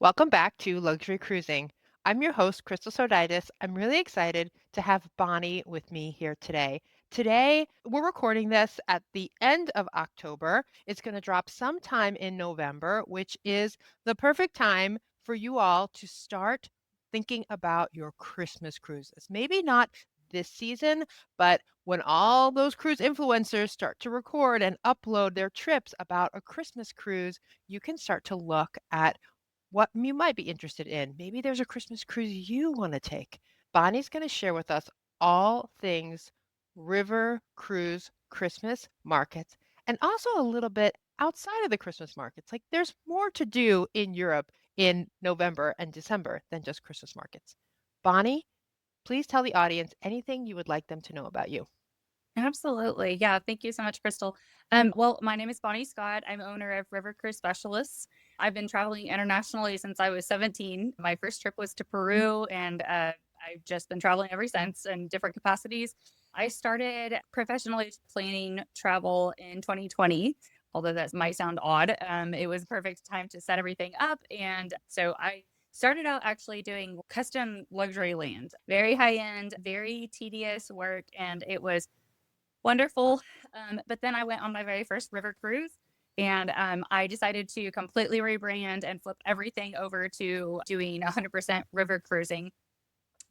Welcome back to Luxury Cruising. I'm your host, Crystal Sarditis. I'm really excited to have Bonnie with me here today. Today, we're recording this at the end of October. It's going to drop sometime in November, which is the perfect time for you all to start thinking about your Christmas cruises. Maybe not this season, but when all those cruise influencers start to record and upload their trips about a Christmas cruise, you can start to look at what you might be interested in. Maybe there's a Christmas cruise you want to take. Bonnie's going to share with us all things river cruise Christmas markets and also a little bit outside of the Christmas markets. Like there's more to do in Europe in November and December than just Christmas markets. Bonnie, please tell the audience anything you would like them to know about you. Absolutely. Yeah. Thank you so much, Crystal. Well, my name is Bonnie Scott. I'm owner of River Cruise Specialists. I've been traveling internationally since I was 17. My first trip was to Peru, and I've just been traveling ever since in different capacities. I started professionally planning travel in 2020, although that might sound odd. It was a perfect time to set everything up. And so I started out actually doing custom luxury land, very high end, very tedious work. And it was wonderful. But then I went on my very first river cruise and I decided to completely rebrand and flip everything over to doing 100% river cruising.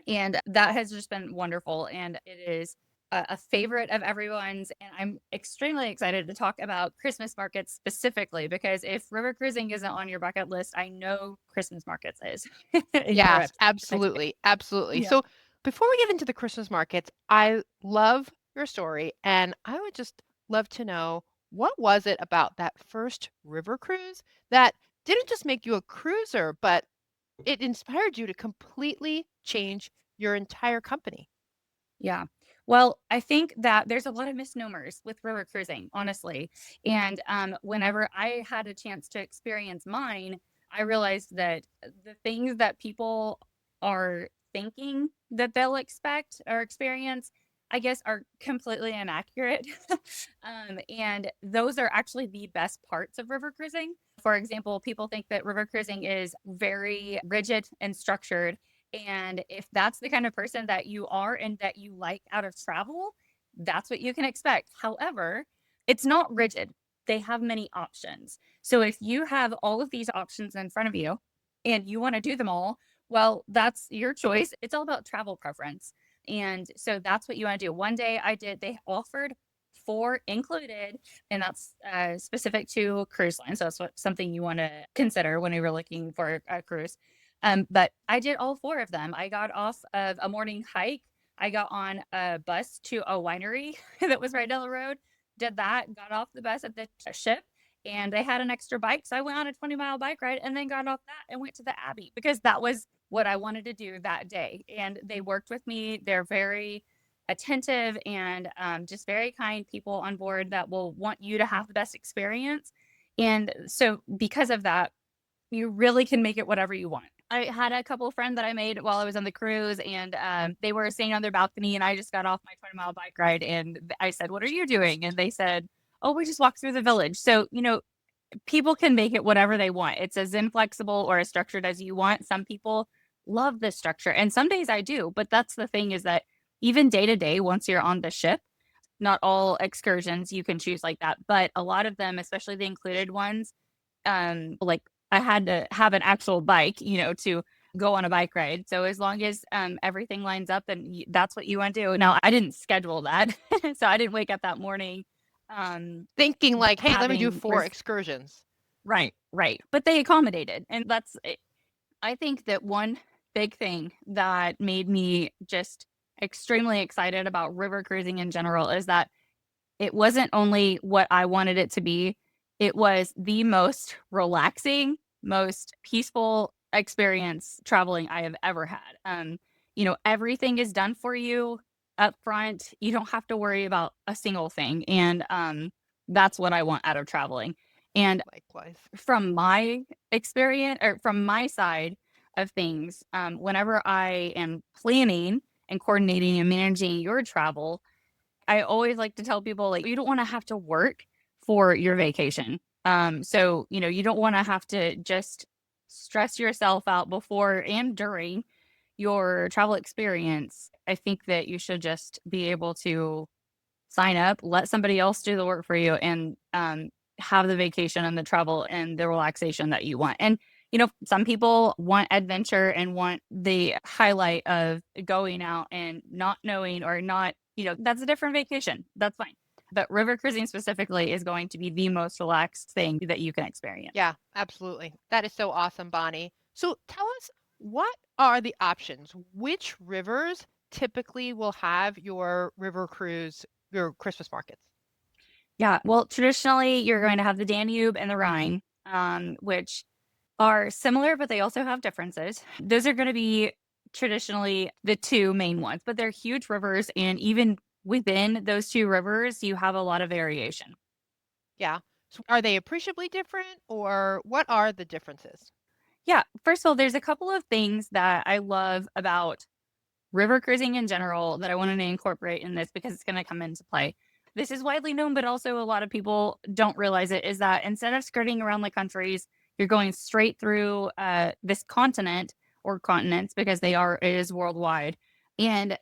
And that has just been wonderful. And it is a favorite of everyone's. And I'm extremely excited to talk about Christmas markets specifically because if river cruising isn't on your bucket list, I know Christmas markets is in Yes, Europe. absolutely. Absolutely. Yeah. So before we get into the Christmas markets, I love your story and I would just love to know what was it about that first river cruise that didn't just make you a cruiser, but it inspired you to completely change your entire company? Yeah. Well, I think that there's a lot of misnomers with river cruising, honestly. And whenever I had a chance to experience mine, I realized that the things that people are thinking that they'll expect or experience, I guess, are completely inaccurate. And those are actually the best parts of river cruising. For example, people think that river cruising is very rigid and structured, and if that's the kind of person that you are and that you like out of travel, that's what you can expect. However, it's not rigid. They have many options. So if you have all of these options in front of you and you want to do them all, well, that's your choice. It's all about travel preference. And so that's what you want to do. One day I did, they offered four included, and that's specific to cruise lines. So that's something you want to consider when you're looking for a cruise. But I did all four of them. I got off of a morning hike. I got on a bus to a winery that was right down the road, did that, got off the bus at the ship, and they had an extra bike. So I went on a 20-mile bike ride and then got off that and went to the Abbey because that was what I wanted to do that day. And they worked with me. They're very attentive and just very kind people on board that will want you to have the best experience. And so, because of that, you really can make it whatever you want. I had a couple of friends that I made while I was on the cruise, and they were staying on their balcony, and I just got off my 20-mile bike ride, and I said, "What are you doing?" And they said, "Oh, we just walked through the village." So, people can make it whatever they want. It's as inflexible or as structured as you want. Some people love this structure, and some days I do. But that's the thing is that even day to day, once you're on the ship, not all excursions you can choose like that, but a lot of them, especially the included ones, like I had to have an actual bike, to go on a bike ride. So as long as everything lines up and that's what you want to do. Now, I didn't schedule that. So I didn't wake up that morning Thinking like, hey, let me do having four excursions. right, right. But they accommodated. And I think that one big thing that made me just extremely excited about river cruising in general is that it wasn't only what I wanted it to be, it was the most relaxing, most peaceful experience traveling I have ever had. Everything is done for you up front. You don't have to worry about a single thing. And that's what I want out of traveling. And Likewise. from my experience or from my side of things, whenever I am planning and coordinating and managing your travel, I always like to tell people, like, you don't wanna have to work for your vacation. So, you don't wanna have to just stress yourself out before and during your travel experience, I think that you should just be able to sign up, let somebody else do the work for you, and have the vacation and the travel and the relaxation that you want. And, some people want adventure and want the highlight of going out and not knowing or not, that's a different vacation. That's fine. But river cruising specifically is going to be the most relaxed thing that you can experience. Yeah, absolutely. That is so awesome, Bonnie. So tell us, what are the options? Which rivers typically will have your river cruise, your Christmas markets? Yeah. Well, traditionally, you're going to have the Danube and the Rhine, which are similar, but they also have differences. Those are going to be traditionally the two main ones, but they're huge rivers. And even within those two rivers, you have a lot of variation. Yeah. So are they appreciably different or what are the differences? Yeah. First of all, there's a couple of things that I love about river cruising in general that I wanted to incorporate in this because it's going to come into play. This is widely known, but also a lot of people don't realize it is that instead of skirting around the countries, you're going straight through this continent or continents because it is worldwide. And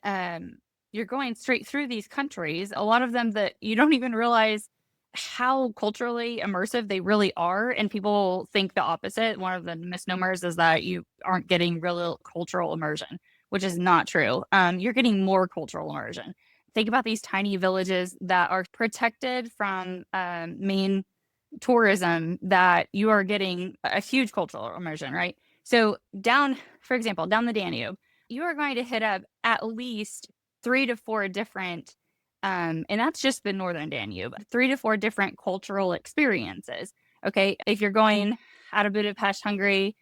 you're going straight through these countries, a lot of them that you don't even realize how culturally immersive they really are. And people think the opposite. One of the misnomers is that you aren't getting real cultural immersion, which is not true. You're getting more cultural immersion. Think about these tiny villages that are protected from main tourism, that you are getting a huge cultural immersion, right? So, for example, down the Danube, you are going to hit up at least 3 to 4 different, and that's just the Northern Danube, 3 to 4 different cultural experiences. Okay. If you're going out of Budapest, Hungary,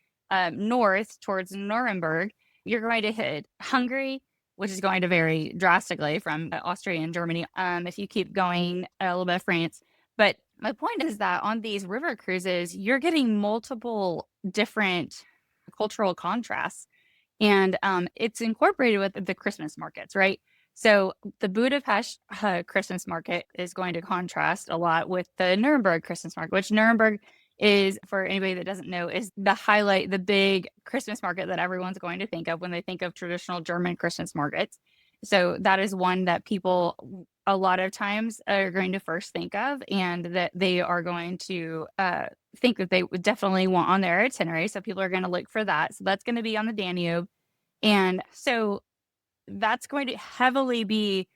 north towards Nuremberg, you're going to hit Hungary, which is going to vary drastically from Austria and Germany. If you keep going a little bit of France. But my point is that on these river cruises, you're getting multiple different cultural contrasts, and it's incorporated with the Christmas markets, right? So the Budapest Christmas market is going to contrast a lot with the Nuremberg Christmas market, which Nuremberg is, for anybody that doesn't know, is the big Christmas market that everyone's going to think of when they think of traditional German Christmas markets. So that is one that people a lot of times are going to first think of, and that they are going to think that they would definitely want on their itinerary. So people are going to look for that. So that's going to be on the Danube. And so that's going to heavily be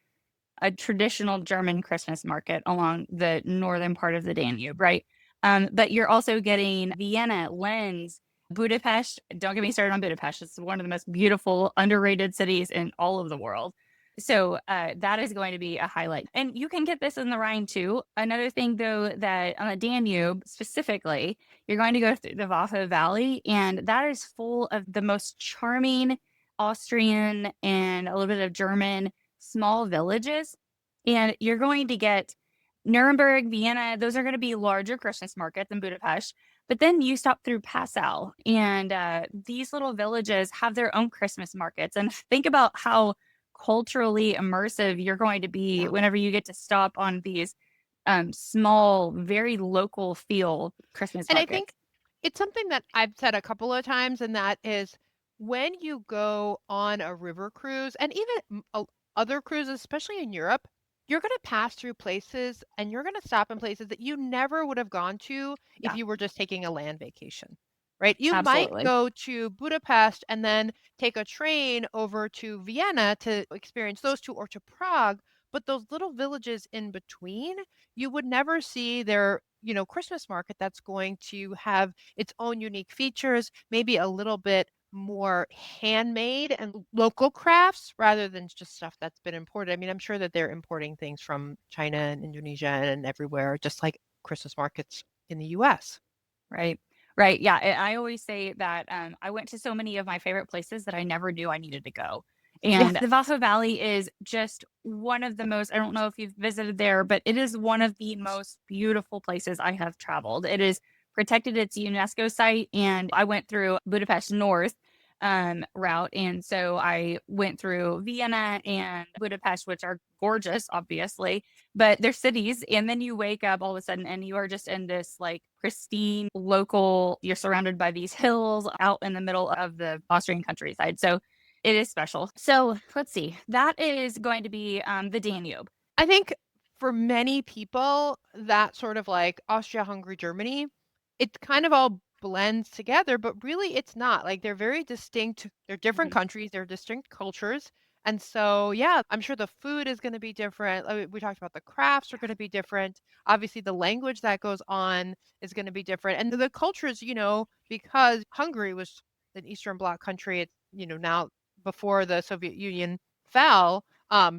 a traditional German Christmas market along the northern part of the Danube, right? But you're also getting Vienna, Linz, Budapest. Don't get me started on Budapest. It's one of the most beautiful, underrated cities in all of the world. So that is going to be a highlight. And you can get this in the Rhine too. Another thing, though, that on the Danube specifically, you're going to go through the Vacha Valley, and that is full of the most charming Austrian and a little bit of German small villages. And you're going to get Nuremberg, Vienna, those are going to be larger Christmas markets than Budapest. But then you stop through Passau, and these little villages have their own Christmas markets. And think about how culturally immersive you're going to be Yeah. whenever you get to stop on these small, very local feel Christmas And I markets. think it's something that I've said a couple of times, and that is when you go on a river cruise and even other cruises, especially in Europe, you're going to pass through places and you're going to stop in places that you never would have gone to if Yeah, you were just taking a land vacation, right? You might absolutely. go to Budapest and then take a train over to Vienna to experience those two, or to Prague. But those little villages in between, you would never see their, Christmas market that's going to have its own unique features, maybe a little bit more handmade and local crafts rather than just stuff that's been imported. I mean, I'm sure that they're importing things from China and Indonesia and everywhere, just like Christmas markets in the US. Right. Right. Yeah. I always say that I went to so many of my favorite places that I never knew I needed to go. Yeah. And the Vaso Valley is just one of the most, I don't know if you've visited there, but it is one of the most beautiful places I have traveled. It is protected, it's a UNESCO site. And I went through Budapest North. route. And so I went through Vienna and Budapest, which are gorgeous, obviously, but they're cities. And then you wake up all of a sudden and you are just in this like pristine local, you're surrounded by these hills out in the middle of the Austrian countryside. So it is special. So let's see, that is going to be the Danube. I think for many people, that sort of like Austria, Hungary, Germany, it kind of all blends together, but really it's not. Like they're very distinct. They're different Mhm. countries, they're distinct cultures. And so, yeah, I'm sure the food is going to be different. We talked about the crafts are going to be different. Obviously, the language that goes on is going to be different. And the cultures, because Hungary was an Eastern Bloc country, it's, now before the Soviet Union fell,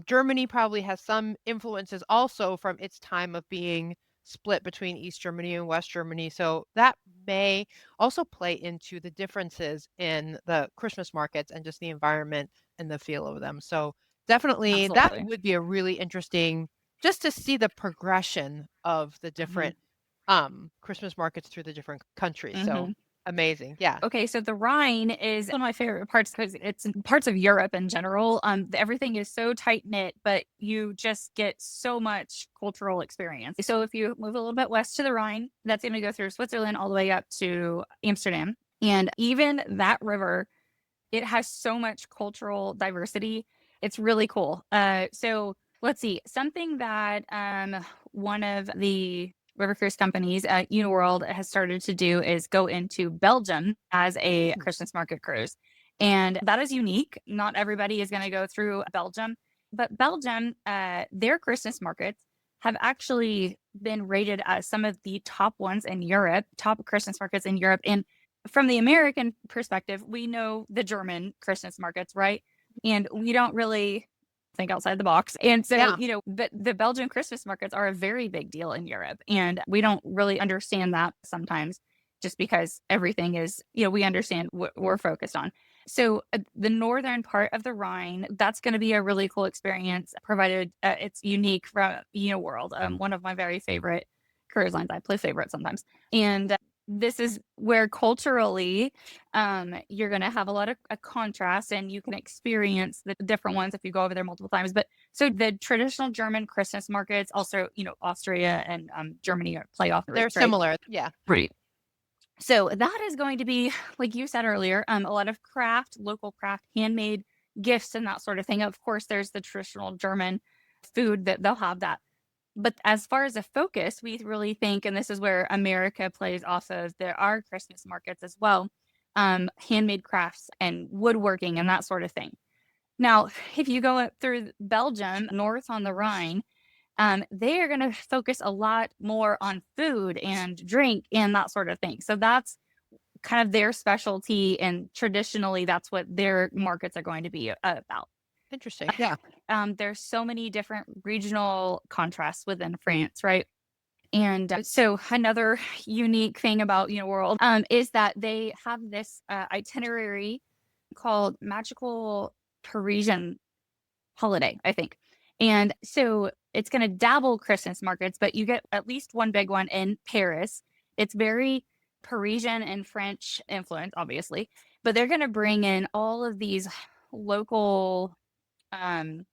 Germany probably has some influences also from its time of being split between East Germany and West Germany. So that may also play into the differences in the Christmas markets and just the environment and the feel of them. So definitely that Absolutely. would be a really interesting just to see the progression of the Mhm. different Christmas markets through the different countries. So Mhm. amazing. Yeah. Okay, so the Rhine is one of my favorite parts because it's in parts of Europe in general. Everything is so tight knit, but you just get so much cultural experience. So if you move a little bit west to the Rhine, that's going to go through Switzerland all the way up to Amsterdam, and even that river, it has so much cultural diversity. It's really cool. So let's see, something that one of the river cruise companies at Uniworld has started to do is go into Belgium as a Mhm. Christmas market cruise. And that is unique. Not everybody is going to go through Belgium, but Belgium, their Christmas markets have actually been rated as some of the top ones in Europe, top Christmas markets in Europe. And from the American perspective, we know the German Christmas markets, right? And we don't really think outside the box. And so, Yeah. but the Belgian Christmas markets are a very big deal in Europe. And we don't really understand that sometimes just because everything is, we understand what we're focused on. So, the northern part of the Rhine, that's going to be a really cool experience, provided it's unique from World, one of my very favorite cruise lines. I play favorite sometimes. And this is where culturally you're going to have a lot of a contrast and you can experience the different ones if you go over there multiple times. But so the traditional German Christmas markets, also, Austria and Germany play off the They're roots, right? similar. Yeah. Right. So that is going to be, like you said earlier, a lot of craft, local craft, handmade gifts and that sort of thing. Of course, there's the traditional German food that they'll have that. But as far as a focus, we really think, and this is where America plays off of, there are Christmas markets as well, handmade crafts and woodworking and that sort of thing. Now, if you go up through Belgium, north on the Rhine, they are going to focus a lot more on food and drink and that sort of thing. So that's kind of their specialty, and traditionally, that's what their markets are going to be about. Interesting. Yeah. There's so many different regional contrasts within France, right? And so another unique thing about World is that they have this itinerary called Magical Parisian Holiday, I think. And so it's going to dabble Christmas markets, but you get at least one big one in Paris. It's very Parisian and French influence, obviously, but they're going to bring in all of these local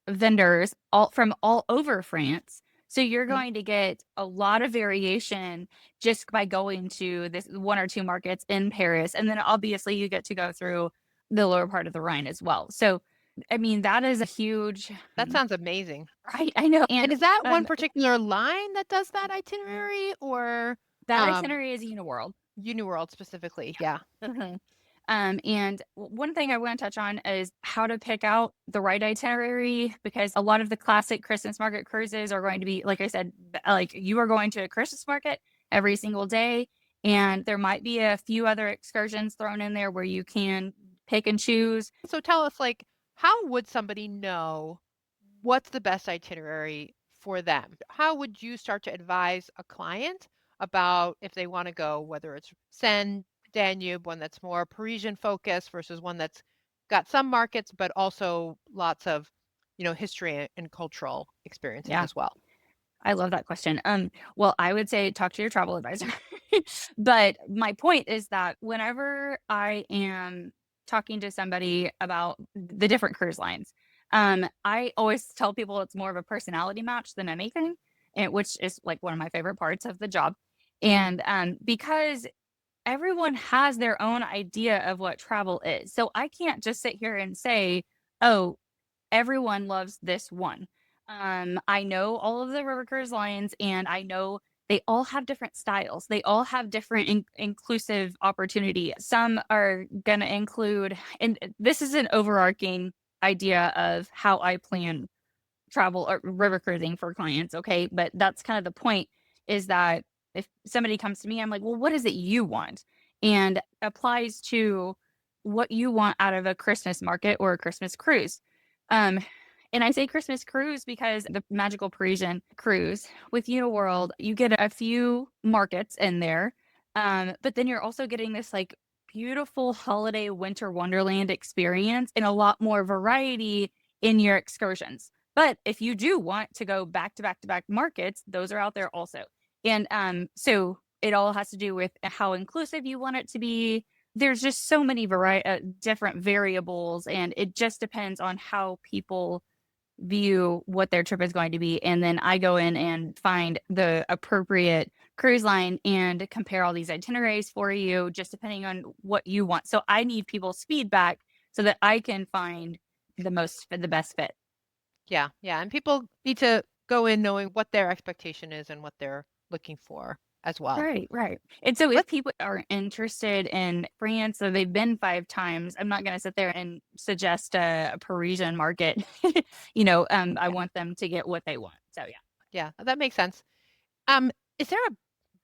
vendors all from all over France. So you're Mhm. going to get a lot of variation just by going to this one or two markets in Paris. And then obviously you get to go through the lower part of the Rhine as well. So I mean, that is a huge That sounds amazing. right, I know. And And is that one particular line that does that itinerary or, that um, itinerary is Uniworld. Uniworld specifically? Yeah. Mhm. And one thing I want to touch on is how to pick out the right itinerary, because a lot of the classic Christmas market cruises are going to be, like I said, like you are going to a Christmas market every single day. And there might be a few other excursions thrown in there where you can pick and choose. So tell us, like, how would somebody know what's the best itinerary for them? How would you start to advise a client about if they wanna go, whether it's Seine, Danube, one that's more Parisian focused versus one that's got some markets, but also lots of, history and cultural experiences Yeah. as well? I love that question. Well, I would say talk to your travel advisor. But my point is that whenever I am talking to somebody about the different cruise lines, I always tell people it's more of a personality match than anything, and which is like one of my favorite parts of the job. And because everyone has their own idea of what travel is. So I can't just sit here and say, oh, everyone loves this one. I know all of the river cruise lines, and I know they all have different styles. They all have different inclusive opportunity. Some are going to include, and this is an overarching idea of how I plan travel or river cruising for clients, okay? But that's kind of the point, is that if somebody comes to me, I'm like, "Well, what is it you want?" And applies to what you want out of a Christmas market or a Christmas cruise. Um, and I say Christmas cruise because the Magical Parisian cruise with Uniworld, you get a few markets in there, but then you're also getting this like beautiful holiday winter wonderland experience and a lot more variety in your excursions. But if you do want to go back to back to back markets, those are out there also. And so it all has to do with how inclusive you want it to be. There's just so many different variables, and it just depends on how people view what their trip is going to be. And then I go in and find the appropriate cruise line and compare all these itineraries for you, just depending on what you want. So I need people's feedback so that I can find the best fit. Yeah, yeah, and people need to go in knowing what their expectation is and what they're looking for as well. Right, right. And so if Let's people are interested in France, or they've been 5 times, I'm not gonna sit there and suggest a Parisian market. I yeah, want them to get what they want. So, yeah. yeah, that makes sense. Um, is there a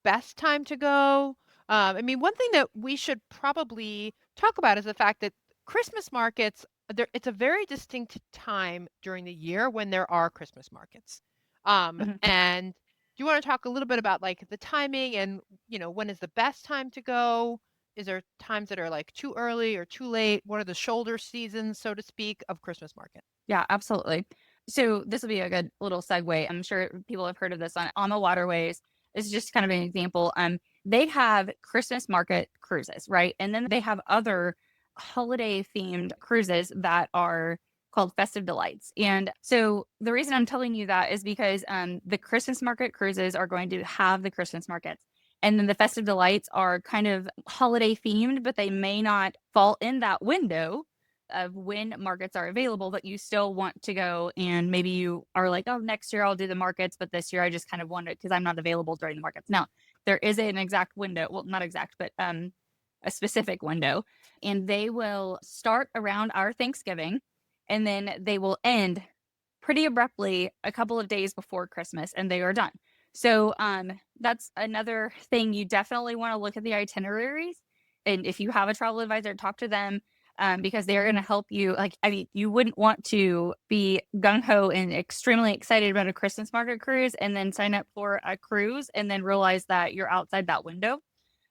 best time to go? I mean, one thing that we should probably talk about is the fact that Christmas markets, it's a very distinct time during the year when there are Christmas markets. Mhm. And do you want to talk a little bit about like the timing and, when is the best time to go? Is there times that are like too early or too late? What are the shoulder seasons, so to speak, of Christmas market? Yeah, absolutely. So this will be a good little segue. I'm sure people have heard of this on the waterways. It's just kind of an example. They have Christmas market cruises, right? And then they have other holiday themed cruises that are called Festive Delights. And so the reason I'm telling you that is because the Christmas market cruises are going to have the Christmas markets. And then the Festive Delights are kind of holiday themed, but they may not fall in that window of when markets are available, but you still want to go, and maybe you are like, oh, next year I'll do the markets, but this year I just kind of want it because I'm not available during the markets. Now, there is an exact window, well, not exact, but a specific window, and they will start around our Thanksgiving, and then they will end pretty abruptly a couple of days before Christmas, and they are done. So that's another thing. You definitely want to look at the itineraries. And if you have a travel advisor, talk to them, because they're going to help you. Like, I mean, you wouldn't want to be gung ho and extremely excited about a Christmas market cruise and then sign up for a cruise and then realize that you're outside that window.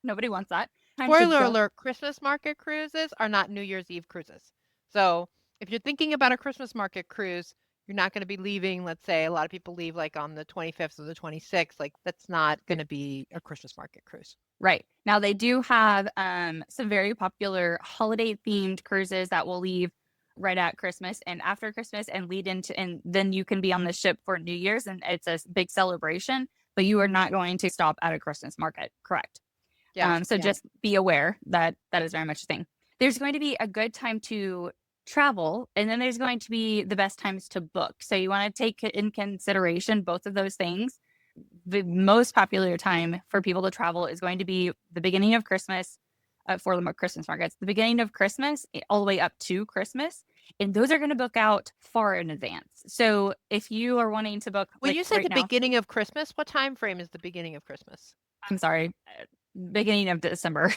Nobody wants that. Time to Spoiler go. alert, Christmas market cruises are not New Year's Eve cruises. So if you're thinking about a Christmas market cruise, you're not going to be leaving, let's say a lot of people leave like on the 25th or the 26th. Like that's not going to be a Christmas market cruise. Right. Now they do have some very popular holiday themed cruises that will leave right at Christmas and after Christmas and lead into, and then you can be on the ship for New Year's, and it's a big celebration, but you are not going to stop at a Christmas market. Correct. Yeah, So yeah. just be aware that that is very much a thing. There's going to be a good time to travel, and then there's going to be the best times to book. So you want to take in consideration both of those things. The most popular time for people to travel is going to be the beginning of Christmas, for the Christmas markets, the beginning of Christmas, all the way up to Christmas. And those are going to book out far in advance. So if you are wanting to book When like you say right the now, beginning of Christmas, what time frame is the beginning of Christmas? I'm sorry, beginning of December.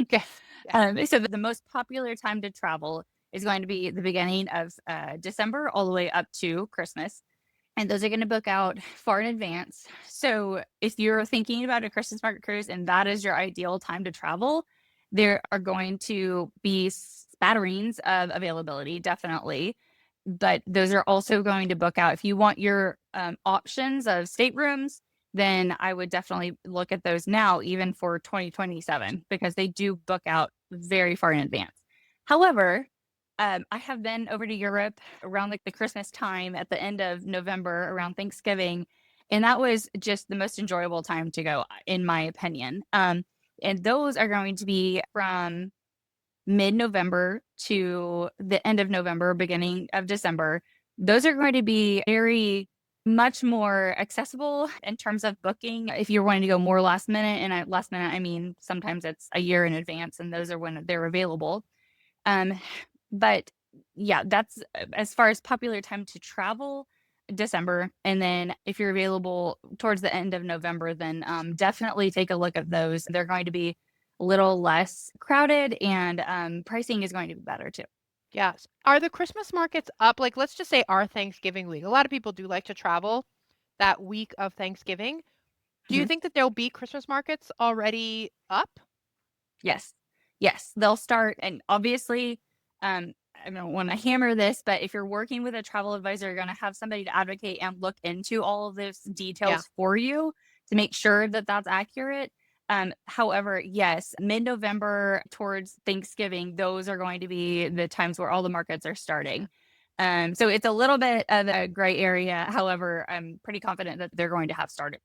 Okay. Yeah. So the most popular time to travel is going to be the beginning of December all the way up to Christmas. And those are going to book out far in advance. So if you're thinking about a Christmas market cruise and that is your ideal time to travel, there are going to be spatterings of availability, definitely. But those are also going to book out. If you want your options of staterooms, then I would definitely look at those now, even for 2027, because they do book out very far in advance. However, I have been over to Europe around like the Christmas time at the end of November around Thanksgiving, and that was just the most enjoyable time to go, in my opinion. And those are going to be from mid-November to the end of November, beginning of December. Those are going to be very much more accessible in terms of booking if you're wanting to go more last minute. And last minute, I mean, sometimes it's a year in advance, and those are when they're available. Um, but yeah, that's as far as popular time to travel, December. And then if you're available towards the end of November, then definitely take a look at those. They're going to be a little less crowded, and pricing is going to be better too. Yes. Are the Christmas markets up? Like, let's just say our Thanksgiving week. A lot of people do like to travel that week of Thanksgiving. Do you Mhm. think that there'll be Christmas markets already up? Yes. Yes, they'll start, and obviously, I don't wanna hammer this, but if you're working with a travel advisor, you're gonna have somebody to advocate and look into all of those Yeah. details for you to make sure that that's accurate. However, yes, mid-November towards Thanksgiving, those are going to be the times where all the markets are Yeah. starting. So it's a little bit of a gray area. However, I'm pretty confident that they're going to have started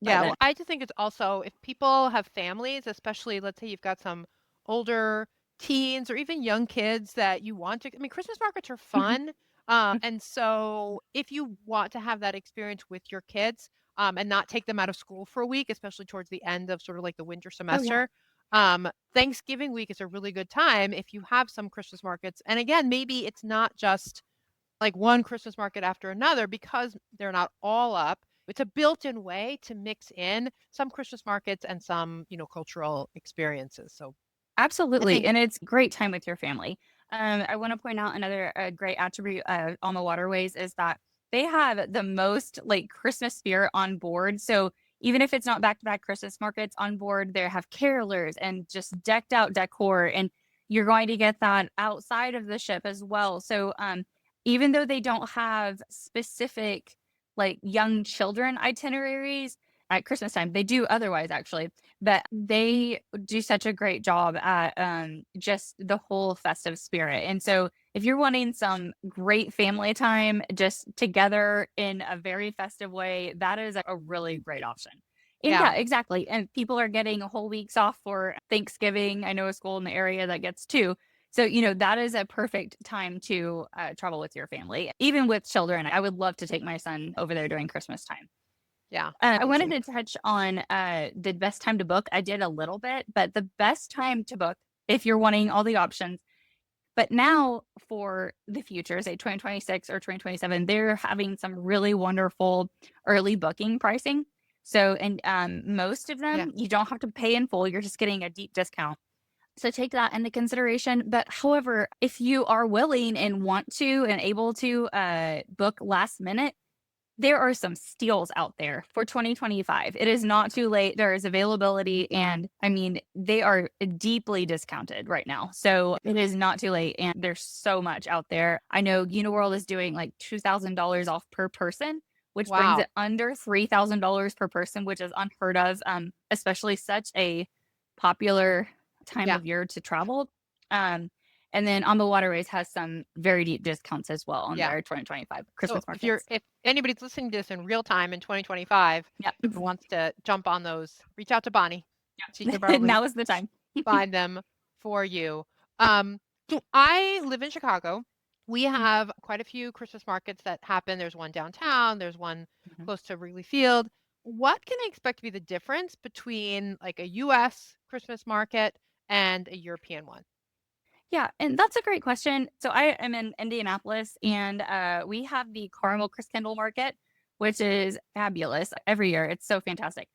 by Yeah, then. well, I just think it's also if people have families, especially let's say you've got some older teens or even young kids that you want to I mean, Christmas markets are Mhm. fun. And so if you want to have that experience with your kids, and not take them out of school for a week, especially towards the end of sort of like the winter Oh, yeah. semester, Thanksgiving week is a really good time if you have some Christmas markets. And again, maybe it's not just like one Christmas market after another because they're not all up. It's a built-in way to mix in some Christmas markets and some, cultural experiences. So I Absolutely, think and it's great time with your family. I wanna point out another, great attribute, on the waterways is that they have the most, like, Christmas spirit on board, so even if it's not back-to-back Christmas markets on board, they have carolers and just decked out decor, and you're going to get that outside of the ship as well, so, even though they don't have specific, like, young children itineraries at Christmas time, they do otherwise, actually, but they do such a great job at, just the whole festive spirit, and so if you're wanting some great family time just together in a very festive way, that is a really great option. And yeah, yeah, exactly, and people are getting whole weeks off for Thanksgiving. I know a school in the area that gets 2. So, that is a perfect time to, travel with your family. Even with children, I would love to take my son over there during Christmas time. yeah, I wanted to touch on, the best time to book. I did a little bit, but the best time to book, if you're wanting all the options, but now for the future, say 2026 or 2027, they're having some really wonderful early booking pricing. So, and most of yeah. them, you don't have to pay in full. You're just getting a deep discount. So take that into consideration. But however, if you are willing and want to and able to book last minute, there are some steals out there for 2025. It is not too late. There is availability, and I mean, they are deeply discounted right now. So it is not too late, and there's so much out there. I know Uniworld is doing like $2,000 off per person, which brings Wow. it under $3,000 per person, which is unheard of, especially such a popular time Yeah. of year to travel. Um, and then On the Waterways has some very deep discounts as well on Yeah. their 2025 So Christmas markets. if anybody's listening to this in real time in 2025 Yeah. and wants to jump on those, reach out to Bonnie. She could Yeah. probably Now is the time. find them for you. Um, so I live in Chicago. We Mhm, have quite a few Christmas markets that happen. There's one downtown, there's one mhm. close to Wrigley Field. What can I expect to be the difference between like a US Christmas market and a European one? Yeah, and that's a great question. So I am in Indianapolis, and we have the Carmel Christkindl Market, which is fabulous every year. It's so fantastic.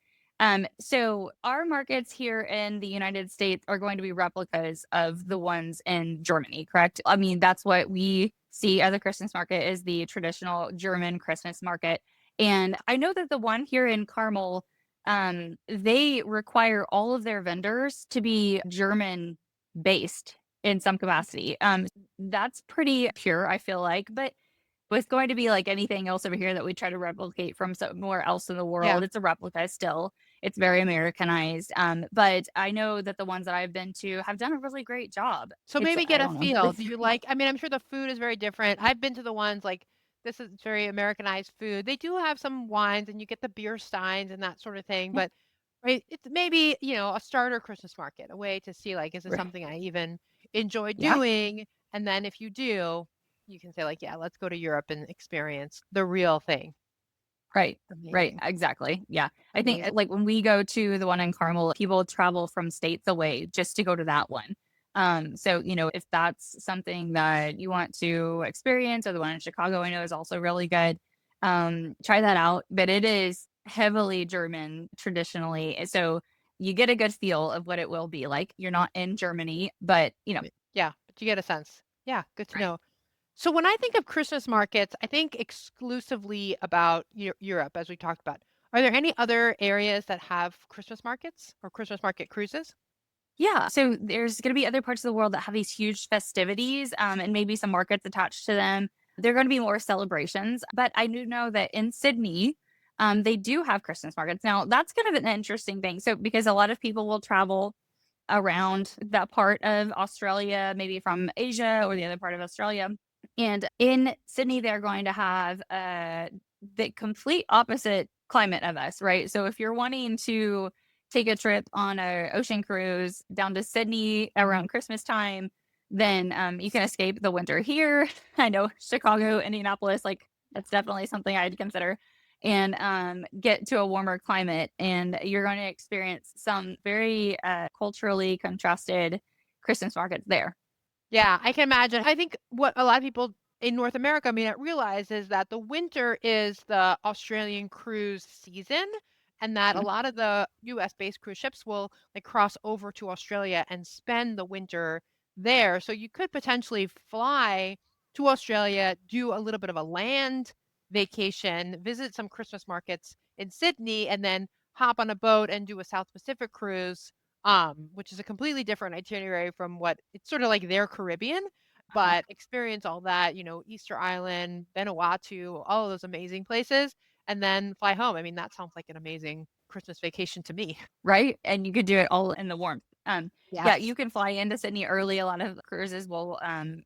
So our markets here in the United States are going to be replicas of the ones in Germany, correct? I mean, that's what we see as a Christmas market is the traditional German Christmas market. And I know that the one here in Carmel, they require all of their vendors to be German based in some capacity. That's pretty pure, I feel like, but it's going to be like anything else over here that we try to replicate from somewhere else in the Yeah. world. It's a replica still. It's very Americanized. But I know that the ones that I've been to have done a really great job. So It's maybe I get a don't know. feel. Do you like, I mean, I'm sure the food is very different. I've been to the ones like this is very Americanized food. They do have some wines and you get the beer steins and that sort of thing, Yeah, but right, it's maybe, a starter Christmas market, a way to see like, is this right. something I even enjoy Yeah, doing? And then if you do, you can say like, yeah, let's go to Europe and experience the real thing. right. Right, Amazing. exactly. Yeah. I think, Amazing. like, when we go to the one in Carmel, people travel from states away just to go to that one. So, if that's something that you want to experience, or the one in Chicago I know is also really good, try that out. But it is heavily German traditionally, so you get a good feel of what it will be like. You're not in Germany, but, Yeah, but you get a sense. Yeah, good to right. know. So when I think of Christmas markets, I think exclusively about Europe, as we talked about. Are there any other areas that have Christmas markets or Christmas market cruises? Yeah. So there's going to be other parts of the world that have these huge festivities, and maybe some markets attached to them. They're going to be more celebrations. But I do know that in Sydney, they do have Christmas markets. Now, that's kind of an interesting thing. So, because a lot of people will travel around that part of Australia, maybe from Asia or the other part of Australia. And in Sydney, they're going to have the complete opposite climate of us, right? So if you're wanting to take a trip on a ocean cruise down to Sydney around Christmas time, then you can escape the winter here. I know Chicago, Indianapolis, like that's definitely something I'd consider, and get to a warmer climate. And you're going to experience some very culturally contrasted Christmas markets there. Yeah, I can imagine. I think what a lot of people in North America may not realize is that the winter is the Australian cruise season, and that a Mhm. lot of the US-based cruise ships will like cross over to Australia and spend the winter there. So you could potentially fly to Australia, do a little bit of a land vacation, visit some Christmas markets in Sydney, and then hop on a boat and do a South Pacific cruise, which is a completely different itinerary from what it's sort of like their Caribbean, Uh-huh. but experience all that, Easter Island, Vanuatu, all of those amazing places, and then fly home. I mean, that sounds like an amazing Christmas vacation to me. Right? And you could do it all in the warmth. Yeah, Yes. you can fly into Sydney early. A lot of cruises will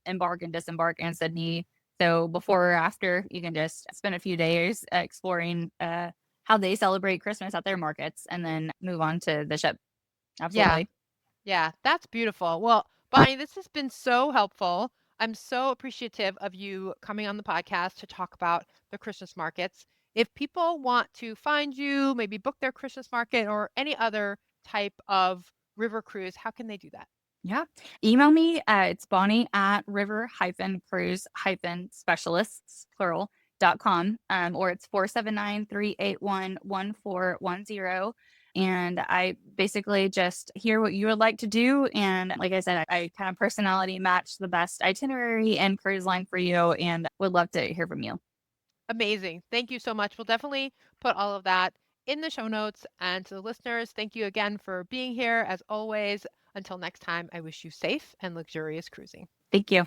embark and disembark in Sydney. So before or after, you can just spend a few days exploring how they celebrate Christmas at their markets and then move on to the ship. Yeah. Absolutely. Yeah, that's beautiful. Well, Bonnie, this has been so helpful. I'm so appreciative of you coming on the podcast to talk about the Christmas markets. If people want to find you, maybe book their Christmas market or any other type of river cruise, how can they do that? Yeah. Email me. It's Bonnie at river-cruise-specialists, plural.com. Or it's 479-381-1410. And I basically just hear what you would like to do. And like I said, I kind of personality match the best itinerary and cruise line for you and would love to hear from you. Amazing. Thank you so much. We'll definitely put all of that in the show notes. And to the listeners, thank you again for being here. As always, until next time, I wish you safe and luxurious cruising. Thank you.